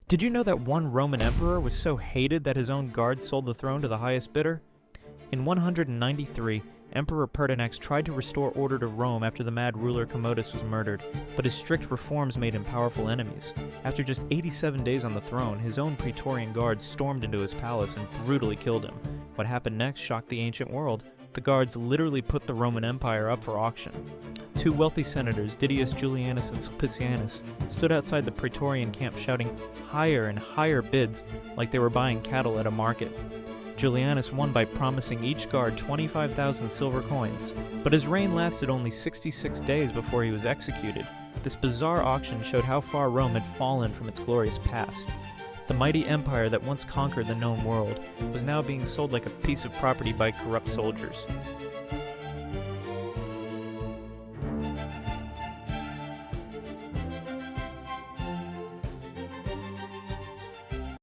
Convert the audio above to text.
Did you know that one Roman emperor was so hated that his own guards sold the throne to the highest bidder? In 193, Emperor Pertinax tried to restore order to Rome after the mad ruler Commodus was murdered, but his strict reforms made him powerful enemies. After just 87 days on the throne, his own Praetorian guards stormed into his palace and brutally killed him. What happened next shocked the ancient world. The guards literally put the Roman Empire up for auction. Two wealthy senators, Didius Julianus and Sulpicianus, stood outside the Praetorian camp shouting higher and higher bids like they were buying cattle at a market. Julianus won by promising each guard 25,000 silver coins, but his reign lasted only 66 days before he was executed. This bizarre auction showed how far Rome had fallen from its glorious past. The mighty empire that once conquered the known world was now being sold like a piece of property by corrupt soldiers.